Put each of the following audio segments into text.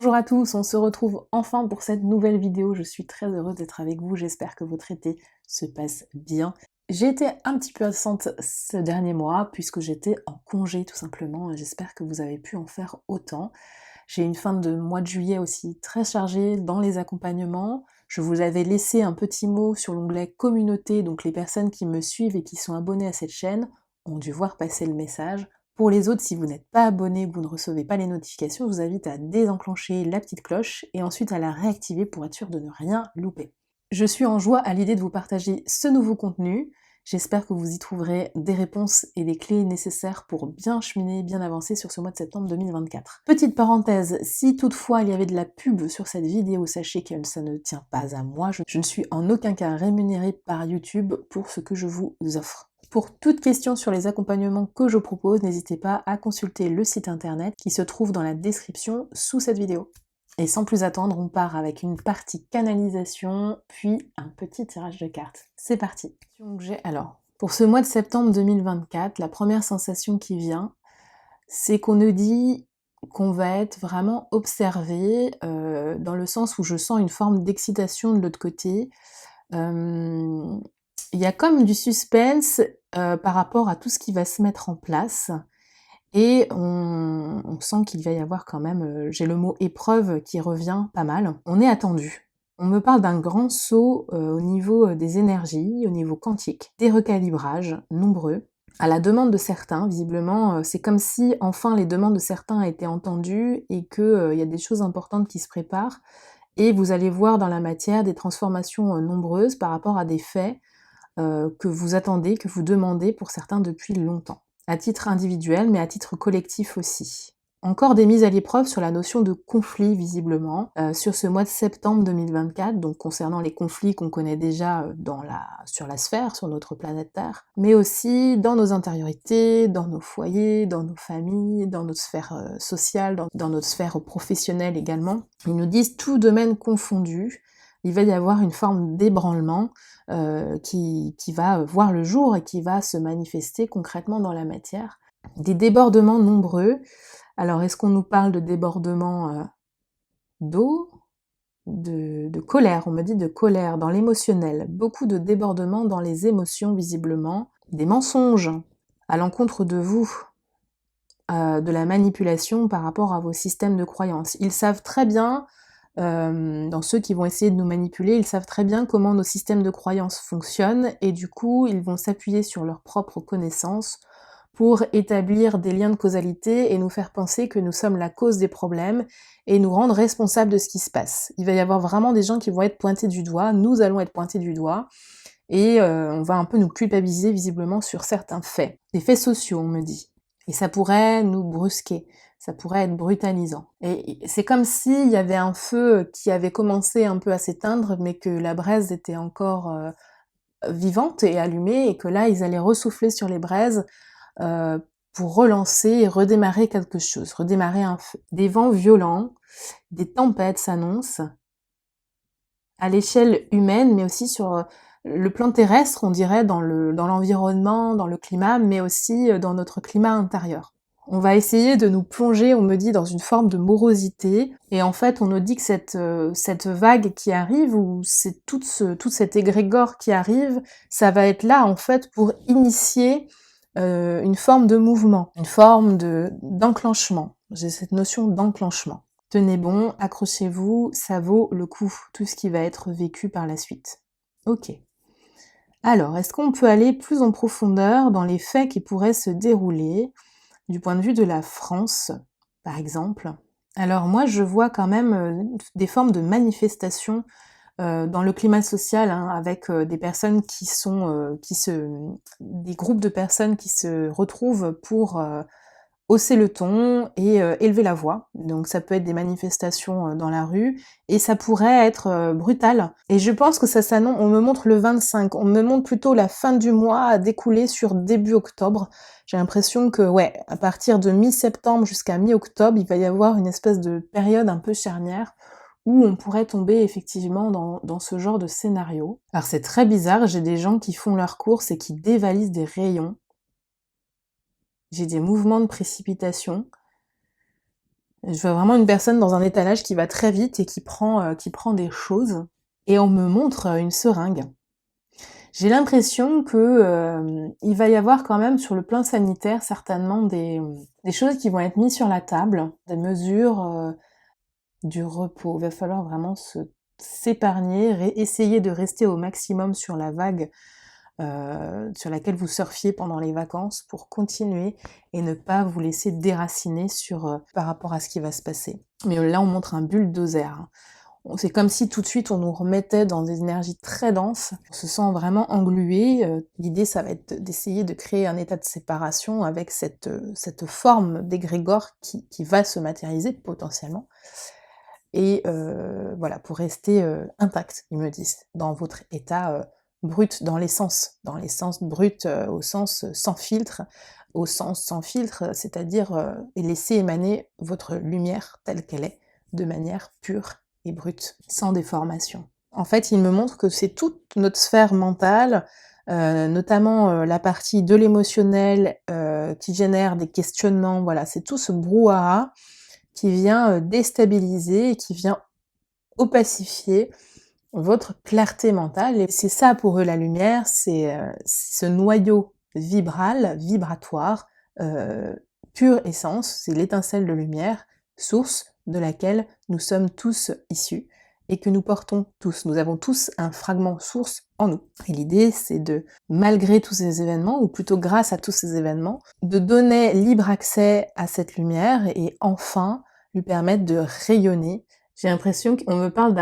Bonjour à tous, on se retrouve enfin pour cette nouvelle vidéo. Je suis très heureuse d'être avec vous, j'espère que votre été se passe bien. J'ai été un petit peu absente ce dernier mois puisque j'étais en congé tout simplement et j'espère que vous avez pu en faire autant. J'ai une fin de mois de juillet aussi très chargée dans les accompagnements. Je vous avais laissé un petit mot sur l'onglet communauté, donc les personnes qui me suivent et qui sont abonnées à cette chaîne ont dû voir passer le message. Pour les autres, si vous n'êtes pas abonné, que vous ne recevez pas les notifications, je vous invite à désenclencher la petite cloche et ensuite à la réactiver pour être sûr de ne rien louper. Je suis en joie à l'idée de vous partager ce nouveau contenu. J'espère que vous y trouverez des réponses et des clés nécessaires pour bien cheminer, bien avancer sur ce mois de septembre 2024. Petite parenthèse, si toutefois il y avait de la pub sur cette vidéo, sachez que ça ne tient pas à moi, je ne suis en aucun cas rémunérée par YouTube pour ce que je vous offre. Pour toute question sur les accompagnements que je propose, n'hésitez pas à consulter le site internet qui se trouve dans la description sous cette vidéo. Et sans plus attendre, on part avec une partie canalisation, puis un petit tirage de cartes. C'est parti. Alors, pour ce mois de septembre 2024, la première sensation qui vient, c'est qu'on nous dit qu'on va être vraiment observé, dans le sens où je sens une forme d'excitation de l'autre côté. Il y a comme du suspense par rapport à tout ce qui va se mettre en place. Et on sent qu'il va y avoir quand même, j'ai le mot épreuve qui revient pas mal. On est attendu. On me parle d'un grand saut au niveau des énergies, au niveau quantique, des recalibrages nombreux. À la demande de certains, visiblement, c'est comme si enfin les demandes de certains étaient entendues et qu'il y a des choses importantes qui se préparent. Et vous allez voir dans la matière des transformations nombreuses par rapport à des faits que vous attendez, que vous demandez pour certains depuis longtemps. À titre individuel, mais à titre collectif aussi. Encore des mises à l'épreuve sur la notion de conflit, visiblement, sur ce mois de septembre 2024, donc concernant les conflits qu'on connaît déjà sur la sphère, sur notre planète Terre, mais aussi dans nos intériorités, dans nos foyers, dans nos familles, dans notre sphère sociale, dans notre sphère professionnelle également. Ils nous disent tout domaine confondu, il va y avoir une forme d'ébranlement qui va voir le jour et qui va se manifester concrètement dans la matière. Des débordements nombreux. Alors, est-ce qu'on nous parle de débordements d'eau, de colère? On me dit de colère, dans l'émotionnel. Beaucoup de débordements dans les émotions, visiblement. Des mensonges à l'encontre de vous, de la manipulation par rapport à vos systèmes de croyances. Ils savent très bien, dans ceux qui vont essayer de nous manipuler, ils savent très bien comment nos systèmes de croyances fonctionnent, et du coup, ils vont s'appuyer sur leurs propres connaissances pour établir des liens de causalité et nous faire penser que nous sommes la cause des problèmes et nous rendre responsables de ce qui se passe. Il va y avoir vraiment des gens qui vont être pointés du doigt, nous allons être pointés du doigt, et on va un peu nous culpabiliser visiblement sur certains faits. Des faits sociaux, on me dit. Et ça pourrait nous brusquer, ça pourrait être brutalisant. Et c'est comme s'il y avait un feu qui avait commencé un peu à s'éteindre, mais que la braise était encore vivante et allumée, et que là, ils allaient ressouffler sur les braises pour relancer et redémarrer quelque chose, redémarrer un feu. Des vents violents, des tempêtes s'annoncent, à l'échelle humaine, mais aussi sur le plan terrestre, on dirait, dans l'environnement, dans le climat, mais aussi dans notre climat intérieur. On va essayer de nous plonger, on me dit, dans une forme de morosité, et en fait, on nous dit que cette vague qui arrive, ou c'est toute cet égrégore qui arrive, ça va être là, en fait, pour initier une forme de mouvement, une forme d'enclenchement. J'ai cette notion d'enclenchement. Tenez bon, accrochez-vous, ça vaut le coup, tout ce qui va être vécu par la suite. Ok. Alors, est-ce qu'on peut aller plus en profondeur dans les faits qui pourraient se dérouler du point de vue de la France, par exemple? Alors moi, je vois quand même des formes de manifestations dans le climat social, hein, avec des personnes des groupes de personnes qui se retrouvent pour hausser le ton et élever la voix. Donc ça peut être des manifestations dans la rue, et ça pourrait être brutal. Et je pense que ça s'annonce, on me montre le 25, on me montre plutôt la fin du mois à découler sur début octobre. J'ai l'impression que, ouais, à partir de mi-septembre jusqu'à mi-octobre, il va y avoir une espèce de période un peu charnière où on pourrait tomber effectivement dans ce genre de scénario. Alors c'est très bizarre, j'ai des gens qui font leurs courses et qui dévalisent des rayons. J'ai des mouvements de précipitation. Je vois vraiment une personne dans un étalage qui va très vite et qui prend des choses et on me montre, une seringue. J'ai l'impression que, il va y avoir quand même sur le plan sanitaire certainement des choses qui vont être mises sur la table, des mesures, du repos. Il va falloir vraiment s'épargner, essayer de rester au maximum sur la vague sur laquelle vous surfiez pendant les vacances pour continuer et ne pas vous laisser déraciner par rapport à ce qui va se passer. Mais là, on montre un bulldozer, hein. C'est comme si tout de suite on nous remettait dans des énergies très denses, on se sent vraiment englué. L'idée, ça va être d'essayer de créer un état de séparation avec cette forme d'égrégore qui va se matérialiser potentiellement. Et voilà, pour rester intact, ils me disent, dans votre état brut, dans l'essence brut, au sens sans filtre, au sens sans filtre, c'est-à-dire et laisser émaner votre lumière telle qu'elle est, de manière pure et brute, sans déformation. En fait, il me montre que c'est toute notre sphère mentale, notamment la partie de l'émotionnel qui génère des questionnements, voilà, c'est tout ce brouhaha qui vient déstabiliser et qui vient opacifier votre clarté mentale. Et c'est ça pour eux la lumière, c'est ce noyau vibratoire, pure essence, c'est l'étincelle de lumière, source de laquelle nous sommes tous issus et que nous portons tous. Nous avons tous un fragment source en nous. Et l'idée, c'est de, malgré tous ces événements, ou plutôt grâce à tous ces événements, de donner libre accès à cette lumière et enfin lui permettre de rayonner. J'ai l'impression qu'on me parle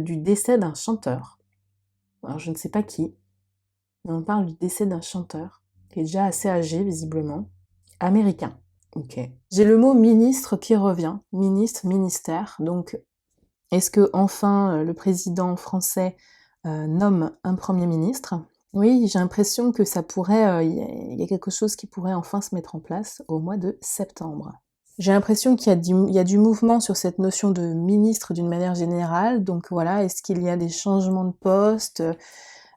du décès d'un chanteur. Alors je ne sais pas qui, mais on parle du décès d'un chanteur, qui est déjà assez âgé visiblement, américain. Ok. J'ai le mot ministre qui revient, ministre, ministère, donc est-ce que enfin le président français nomme un premier ministre? Oui, j'ai l'impression que ça pourrait, il y a quelque chose qui pourrait enfin se mettre en place au mois de septembre. J'ai l'impression qu'il y a du mouvement sur cette notion de ministre d'une manière générale, donc voilà, est-ce qu'il y a des changements de poste?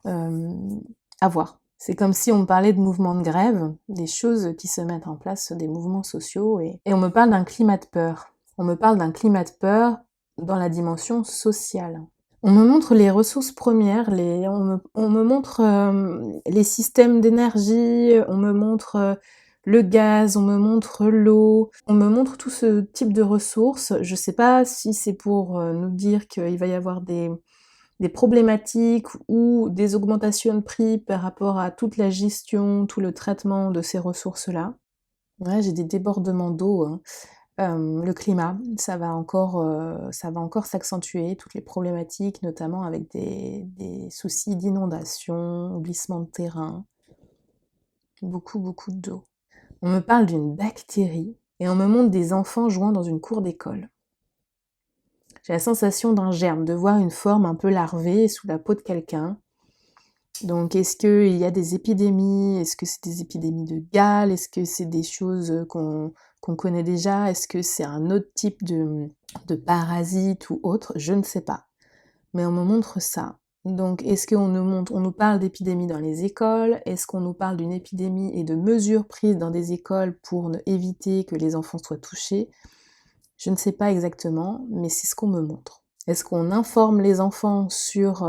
À voir. C'est comme si on me parlait de mouvements de grève, des choses qui se mettent en place, des mouvements sociaux, et on me parle d'un climat de peur. On me parle d'un climat de peur dans la dimension sociale. On me montre les ressources premières, on me montre les systèmes d'énergie, on me montre le gaz, on me montre l'eau, on me montre tout ce type de ressources. Je sais pas si c'est pour nous dire qu'il va y avoir des problématiques ou des augmentations de prix par rapport à toute la gestion, tout le traitement de ces ressources-là. Ouais, j'ai des débordements d'eau, hein. Le climat, ça va encore s'accentuer, toutes les problématiques, notamment avec des soucis d'inondation, glissement de terrain, beaucoup d'eau. On me parle d'une bactérie et on me montre des enfants jouant dans une cour d'école. J'ai la sensation d'un germe, de voir une forme un peu larvée sous la peau de quelqu'un. Donc est-ce qu'il y a des épidémies? Est-ce que c'est des épidémies de Galles? Est-ce que c'est des choses qu'on connaît déjà? Est-ce que c'est un autre type de parasite ou autre? Je ne sais pas. Mais on me montre ça. Donc est-ce qu'on nous parle d'épidémie dans les écoles? Est-ce qu'on nous parle d'une épidémie et de mesures prises dans des écoles pour éviter que les enfants soient touchés? Je ne sais pas exactement, mais c'est ce qu'on me montre. Est-ce qu'on informe les enfants sur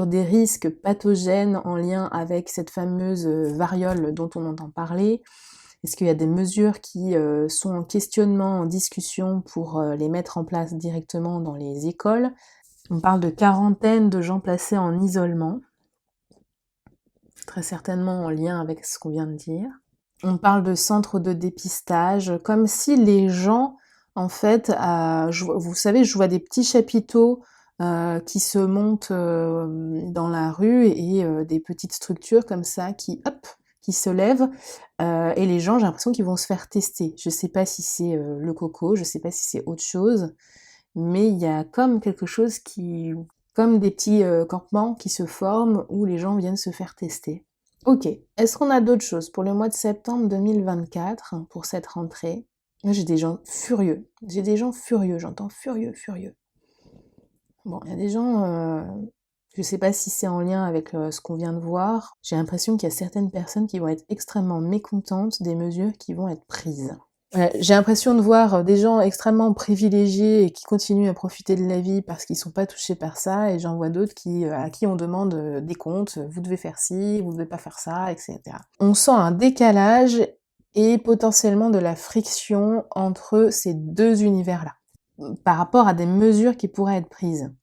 des risques pathogènes en lien avec cette fameuse variole dont on entend parler? Est-ce qu'il y a des mesures qui sont en questionnement, en discussion pour les mettre en place directement dans les écoles? On parle de quarantaine de gens placés en isolement, très certainement en lien avec ce qu'on vient de dire. On parle de centres de dépistage, comme si les gens, en fait, vous savez, je vois des petits chapiteaux qui se montent dans la rue et des petites structures comme ça qui se lèvent et les gens, j'ai l'impression qu'ils vont se faire tester. Je sais pas si c'est le coco, je sais pas si c'est autre chose, mais il y a comme quelque chose comme des petits campements qui se forment où les gens viennent se faire tester. Ok, est-ce qu'on a d'autres choses pour le mois de septembre 2024, pour cette rentrée? Moi j'ai des gens furieux, j'entends furieux. Bon, il y a des gens, je sais pas si c'est en lien avec ce qu'on vient de voir, j'ai l'impression qu'il y a certaines personnes qui vont être extrêmement mécontentes des mesures qui vont être prises. J'ai l'impression de voir des gens extrêmement privilégiés et qui continuent à profiter de la vie parce qu'ils sont pas touchés par ça, et j'en vois d'autres à qui on demande des comptes, vous devez faire ci, vous devez pas faire ça, etc. On sent un décalage et potentiellement de la friction entre ces deux univers-là, par rapport à des mesures qui pourraient être prises.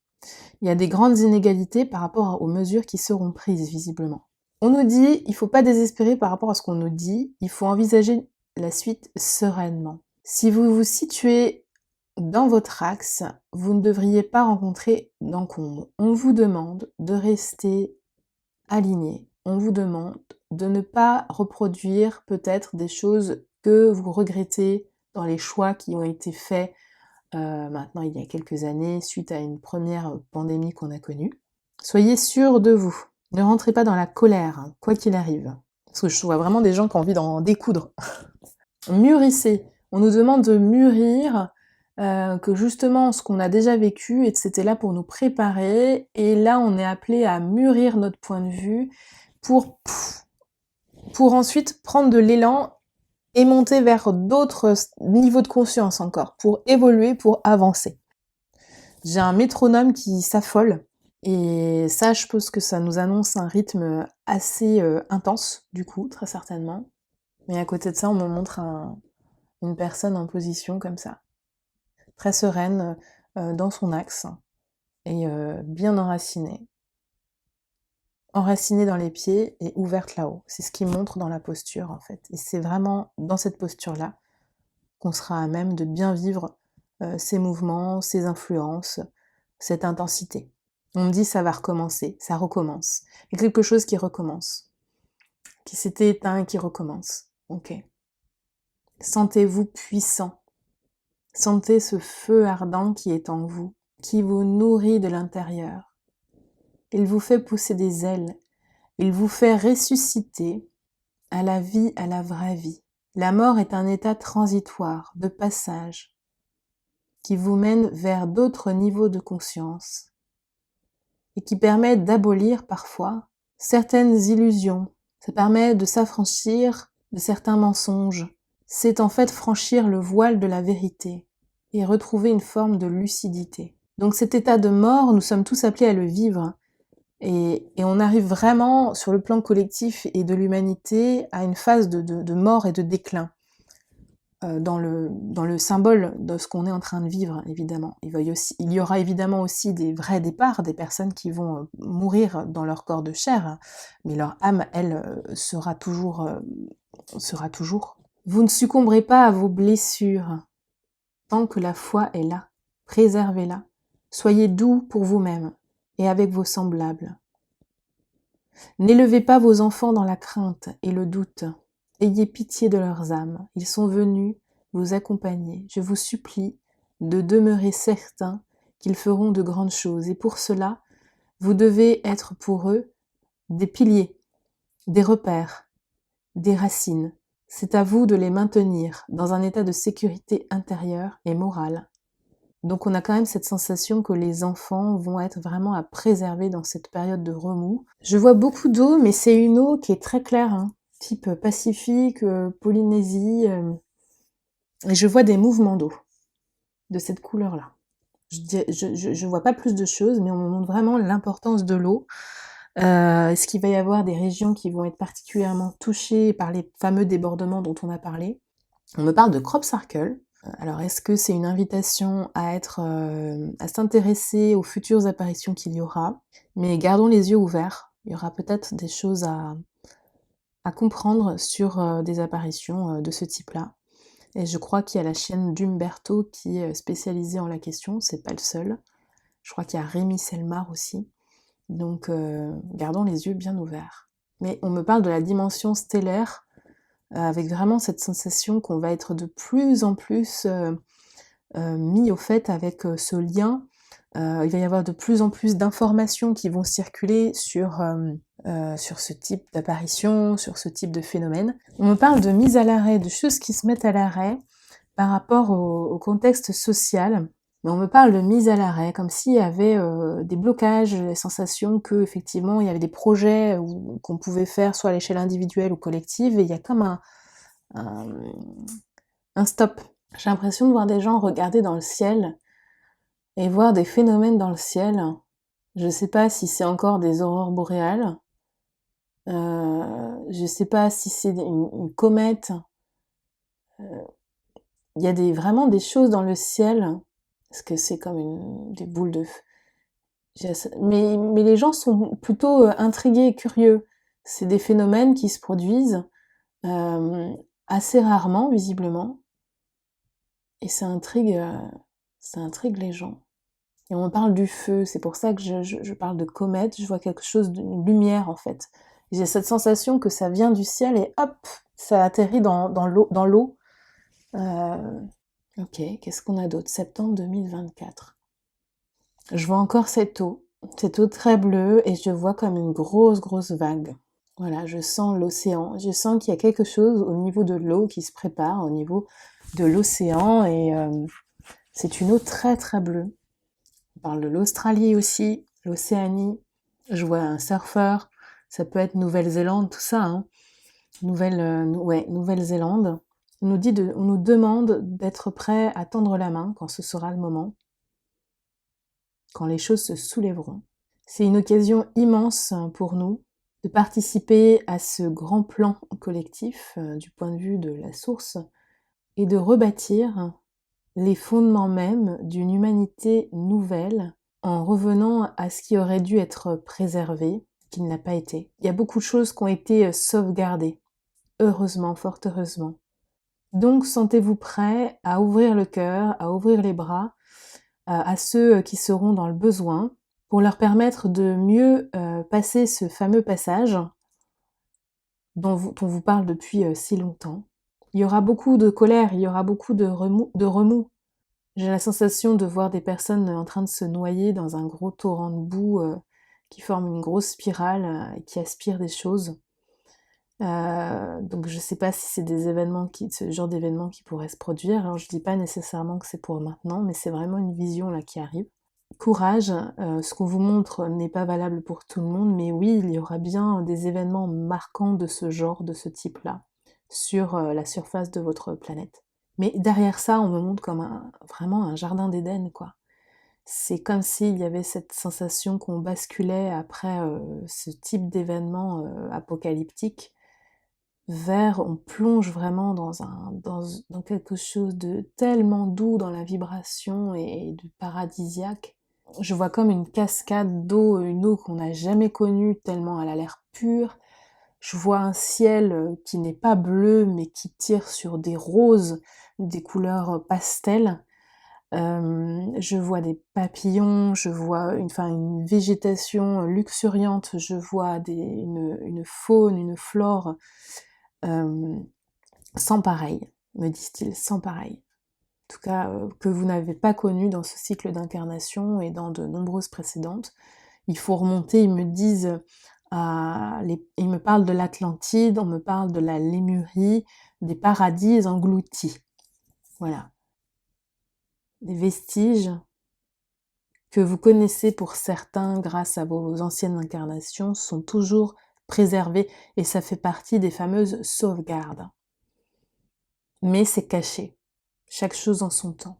Il y a des grandes inégalités par rapport aux mesures qui seront prises, visiblement. On nous dit, il faut pas désespérer par rapport à ce qu'on nous dit, il faut envisager la suite sereinement. Si vous vous situez dans votre axe, vous ne devriez pas rencontrer d'encombre. On vous demande de rester aligné. On vous demande de ne pas reproduire peut-être des choses que vous regrettez dans les choix qui ont été faits maintenant il y a quelques années suite à une première pandémie qu'on a connue. Soyez sûr de vous. Ne rentrez pas dans la colère, hein, quoi qu'il arrive. Parce que je vois vraiment des gens qui ont envie d'en découdre. Mûrissez. On nous demande de mûrir, que justement ce qu'on a déjà vécu, et c'était là pour nous préparer, et là on est appelé à mûrir notre point de vue pour ensuite prendre de l'élan et monter vers d'autres niveaux de conscience encore, pour évoluer, pour avancer. J'ai un métronome qui s'affole, et ça, je pense que ça nous annonce un rythme assez intense, du coup, très certainement. Mais à côté de ça, on me montre une personne en position comme ça, très sereine, dans son axe, et bien enracinée. Enracinée dans les pieds et ouverte là-haut. C'est ce qui montre dans la posture, en fait. Et c'est vraiment dans cette posture-là qu'on sera à même de bien vivre ces mouvements, ces influences, cette intensité. On me dit ça va recommencer, ça recommence. Il y a quelque chose qui recommence, qui s'était éteint et qui recommence. Ok. Sentez-vous puissant. Sentez ce feu ardent qui est en vous, qui vous nourrit de l'intérieur. Il vous fait pousser des ailes. Il vous fait ressusciter à la vie, à la vraie vie. La mort est un état transitoire, de passage, qui vous mène vers d'autres niveaux de conscience et qui permet d'abolir parfois certaines illusions. Ça permet de s'affranchir de certains mensonges. C'est en fait franchir le voile de la vérité et retrouver une forme de lucidité. Donc cet état de mort, nous sommes tous appelés à le vivre. Et on arrive vraiment, sur le plan collectif et de l'humanité, à une phase de mort et de déclin. Dans le symbole de ce qu'on est en train de vivre, évidemment. Il y aura évidemment aussi des vrais départs, des personnes qui vont mourir dans leur corps de chair, mais leur âme, elle, sera toujours. Vous ne succomberez pas à vos blessures, tant que la foi est là. Préservez-la. Soyez doux pour vous-même et avec vos semblables. N'élevez pas vos enfants dans la crainte et le doute. Ayez pitié de leurs âmes, ils sont venus vous accompagner. Je vous supplie de demeurer certains qu'ils feront de grandes choses. Et pour cela, vous devez être pour eux des piliers, des repères, des racines. C'est à vous de les maintenir dans un état de sécurité intérieure et morale. Donc on a quand même cette sensation que les enfants vont être vraiment à préserver dans cette période de remous. Je vois beaucoup d'eau, mais c'est une eau qui est très claire, hein, type Pacifique, Polynésie, et je vois des mouvements d'eau de cette couleur-là. Je vois pas plus de choses, mais on me montre vraiment l'importance de l'eau. Est-ce qu'il va y avoir des régions qui vont être particulièrement touchées par les fameux débordements dont on a parlé? On me parle de crop circle. Alors, est-ce que c'est une invitation à s'intéresser aux futures apparitions qu'il y aura? Mais gardons les yeux ouverts. Il y aura peut-être des choses à comprendre sur des apparitions de ce type-là. Et je crois qu'il y a la chaîne d'Umberto qui est spécialisée en la question, c'est pas le seul. Je crois qu'il y a Rémi Selmar aussi. Donc, gardons les yeux bien ouverts. Mais on me parle de la dimension stellaire, avec vraiment cette sensation qu'on va être de plus en plus mis au fait avec ce lien. Il va y avoir de plus en plus d'informations qui vont circuler sur ce type d'apparition, sur ce type de phénomène. On me parle de mise à l'arrêt, de choses qui se mettent à l'arrêt par rapport au contexte social. Mais on me parle de mise à l'arrêt, comme s'il y avait des blocages, des sensations que effectivement il y avait des projets qu'on pouvait faire soit à l'échelle individuelle ou collective, et il y a comme un stop. J'ai l'impression de voir des gens regarder dans le ciel et voir des phénomènes dans le ciel. Je sais pas si c'est encore des aurores boréales, je sais pas si c'est une comète. Il y a vraiment des choses dans le ciel, parce que c'est comme des boules de feu. Mais les gens sont plutôt intrigués et curieux. C'est des phénomènes qui se produisent assez rarement, visiblement, et ça intrigue les gens. Et on parle du feu, c'est pour ça que je parle de comète, je vois quelque chose d'une lumière en fait. J'ai cette sensation que ça vient du ciel et hop, ça atterrit dans l'eau. Ok, qu'est-ce qu'on a d'autre? Septembre 2024. Je vois encore cette eau très bleue, et je vois comme une grosse vague. Voilà, je sens l'océan, je sens qu'il y a quelque chose au niveau de l'eau qui se prépare, au niveau de l'océan, et c'est une eau très bleue. On parle de l'Australie aussi, l'Océanie. Je vois un surfeur, ça peut être Nouvelle-Zélande, tout ça, hein. Nouvelle-Zélande. On nous demande d'être prêt à tendre la main quand ce sera le moment, quand les choses se soulèveront. C'est une occasion immense pour nous de participer à ce grand plan collectif du point de vue de la source, et de rebâtir les fondements même d'une humanité nouvelle en revenant à ce qui aurait dû être préservé, qui ne l'a pas été. Il y a beaucoup de choses qui ont été sauvegardées, heureusement, fort heureusement. Donc sentez-vous prêts à ouvrir le cœur, à ouvrir les bras à ceux qui seront dans le besoin, pour leur permettre de mieux passer ce fameux passage dont on vous parle depuis si longtemps. Il y aura beaucoup de colère, il y aura beaucoup de remous. J'ai la sensation de voir des personnes en train de se noyer dans un gros torrent de boue qui forme une grosse spirale et qui aspire des choses. Donc je sais pas si c'est ce genre d'événements qui pourraient se produire. Alors je dis pas nécessairement que c'est pour maintenant, mais c'est vraiment une vision là qui arrive. Courage, ce qu'on vous montre n'est pas valable pour tout le monde, mais oui, il y aura bien des événements marquants de ce genre, de ce type-là, sur la surface de votre planète. Mais derrière ça, on me montre comme vraiment un jardin d'Éden, quoi. C'est comme s'il y avait cette sensation qu'on basculait après ce type d'événement apocalyptique on plonge vraiment dans quelque chose de tellement doux dans la vibration et de paradisiaque. Je vois comme une cascade d'eau, une eau qu'on n'a jamais connue tellement elle a l'air pure. Je vois un ciel qui n'est pas bleu mais qui tire sur des roses, des couleurs pastel. Je vois des papillons, je vois une végétation luxuriante, je vois une faune, une flore sans pareil, me disent-ils, sans pareil. En tout cas, que vous n'avez pas connu dans ce cycle d'incarnation et dans de nombreuses précédentes. Il faut remonter, ils me disent, ils me parlent de l'Atlantide, on me parle de la Lémurie, des paradis engloutis. Voilà. Des vestiges que vous connaissez pour certains grâce à vos anciennes incarnations sont toujours préservés, et ça fait partie des fameuses sauvegardes. Mais c'est caché. Chaque chose en son temps.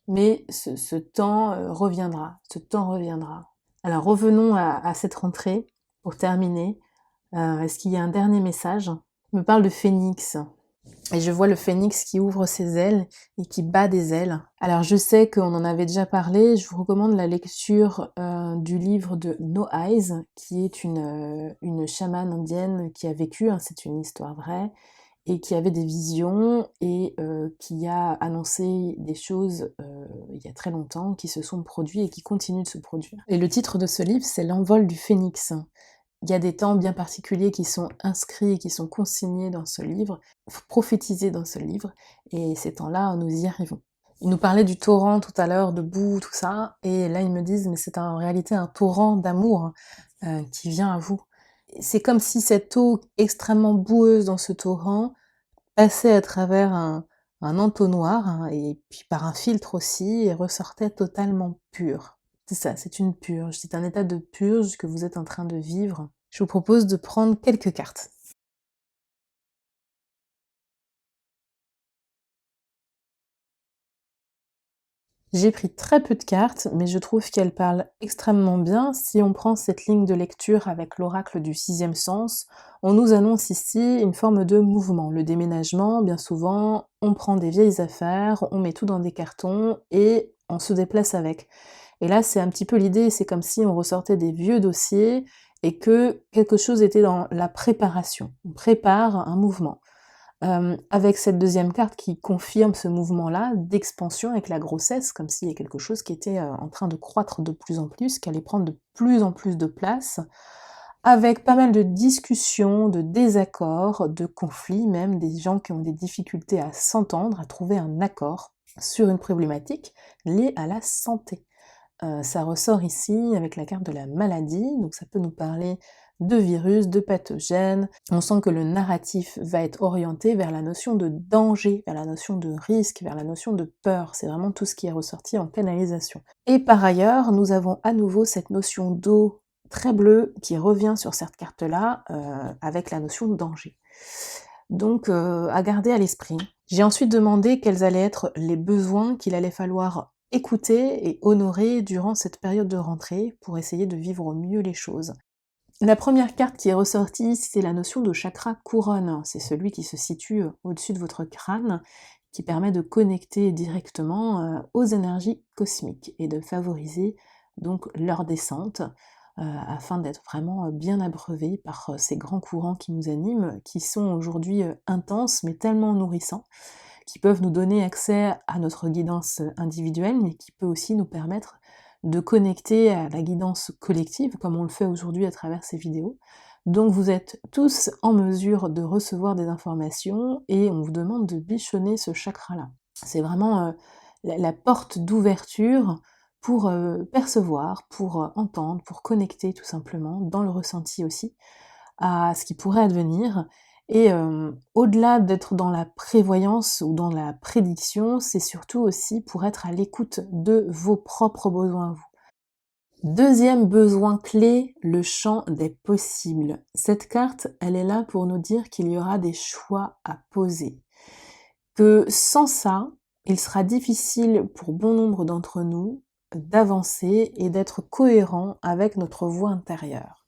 Mais ce temps reviendra, ce temps reviendra. Alors revenons à cette rentrée, pour terminer. Est-ce qu'il y a un dernier message? Il me parle de phénix, et je vois le phénix qui ouvre ses ailes et qui bat des ailes. Alors je sais qu'on en avait déjà parlé, je vous recommande la lecture du livre de No Eyes, qui est une chamane indienne qui a vécu, hein, c'est une histoire vraie, et qui avait des visions et qui a annoncé des choses il y a très longtemps, qui se sont produites et qui continuent de se produire. Et le titre de ce livre, c'est L'envol du phénix. Il y a des temps bien particuliers qui sont inscrits, qui sont consignés dans ce livre, prophétisés dans ce livre, et ces temps-là, nous y arrivons. Ils nous parlaient du torrent tout à l'heure, de boue, tout ça, et là ils me disent, mais c'est en réalité un torrent d'amour qui vient à vous. C'est comme si cette eau extrêmement boueuse dans ce torrent passait à travers un entonnoir, hein, et puis par un filtre aussi, et ressortait totalement pure. C'est ça, c'est une purge, c'est un état de purge que vous êtes en train de vivre. Je vous propose de prendre quelques cartes. J'ai pris très peu de cartes, mais je trouve qu'elles parlent extrêmement bien. Si on prend cette ligne de lecture avec l'oracle du sixième sens, on nous annonce ici une forme de mouvement. Le déménagement, bien souvent, on prend des vieilles affaires, on met tout dans des cartons et on se déplace avec. Et là, c'est un petit peu l'idée, c'est comme si on ressortait des vieux dossiers et que quelque chose était dans la préparation. On prépare un mouvement. Avec cette deuxième carte qui confirme ce mouvement-là d'expansion avec la grossesse, comme s'il y a quelque chose qui était, en train de croître de plus en plus, qui allait prendre de plus en plus de place, avec pas mal de discussions, de désaccords, de conflits même, des gens qui ont des difficultés à s'entendre, à trouver un accord sur une problématique liée à la santé. Ça ressort ici avec la carte de la maladie, donc ça peut nous parler de virus, de pathogènes. On sent que le narratif va être orienté vers la notion de danger, vers la notion de risque, vers la notion de peur. C'est vraiment tout ce qui est ressorti en canalisation. Et par ailleurs, nous avons à nouveau cette notion d'eau très bleue qui revient sur cette carte-là, avec la notion de danger. Donc à garder à l'esprit. J'ai ensuite demandé quels allaient être les besoins qu'il allait falloir écouter et honorer durant cette période de rentrée pour essayer de vivre au mieux les choses. La première carte qui est ressortie, c'est la notion de chakra couronne. C'est celui qui se situe au-dessus de votre crâne, qui permet de connecter directement aux énergies cosmiques et de favoriser donc leur descente afin d'être vraiment bien abreuvé par ces grands courants qui nous animent, qui sont aujourd'hui intenses mais tellement nourrissants, qui peuvent nous donner accès à notre guidance individuelle, mais qui peut aussi nous permettre de connecter à la guidance collective, comme on le fait aujourd'hui à travers ces vidéos. Donc vous êtes tous en mesure de recevoir des informations et on vous demande de bichonner ce chakra-là. C'est vraiment la porte d'ouverture pour percevoir, pour entendre, pour connecter tout simplement, dans le ressenti aussi, à ce qui pourrait advenir. Et au-delà d'être dans la prévoyance ou dans la prédiction, c'est surtout aussi pour être à l'écoute de vos propres besoins à vous. Deuxième besoin clé, le champ des possibles. Cette carte, elle est là pour nous dire qu'il y aura des choix à poser. Que sans ça, il sera difficile pour bon nombre d'entre nous d'avancer et d'être cohérent avec notre voie intérieure.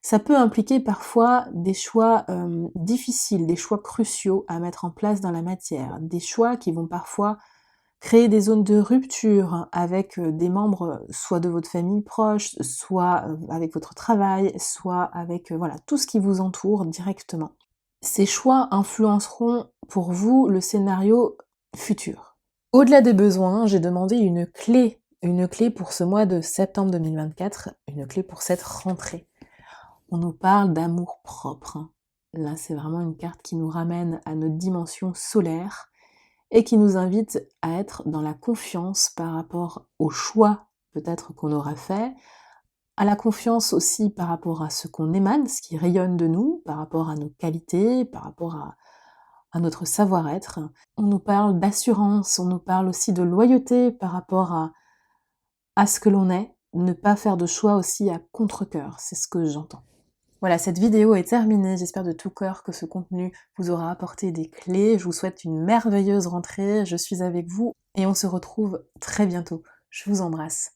Ça peut impliquer parfois des choix difficiles, des choix cruciaux à mettre en place dans la matière, des choix qui vont parfois créer des zones de rupture avec des membres soit de votre famille proche, soit avec votre travail, soit avec voilà, tout ce qui vous entoure directement. Ces choix influenceront pour vous le scénario futur. Au-delà des besoins, j'ai demandé une clé pour ce mois de septembre 2024, une clé pour cette rentrée. On nous parle d'amour propre. Là, c'est vraiment une carte qui nous ramène à notre dimension solaire et qui nous invite à être dans la confiance par rapport au choix peut-être qu'on aura fait, à la confiance aussi par rapport à ce qu'on émane, ce qui rayonne de nous, par rapport à nos qualités, par rapport à notre savoir-être. On nous parle d'assurance, on nous parle aussi de loyauté par rapport à ce que l'on est, ne pas faire de choix aussi à contre-cœur, c'est ce que j'entends. Voilà, cette vidéo est terminée, j'espère de tout cœur que ce contenu vous aura apporté des clés, je vous souhaite une merveilleuse rentrée, je suis avec vous et on se retrouve très bientôt. Je vous embrasse.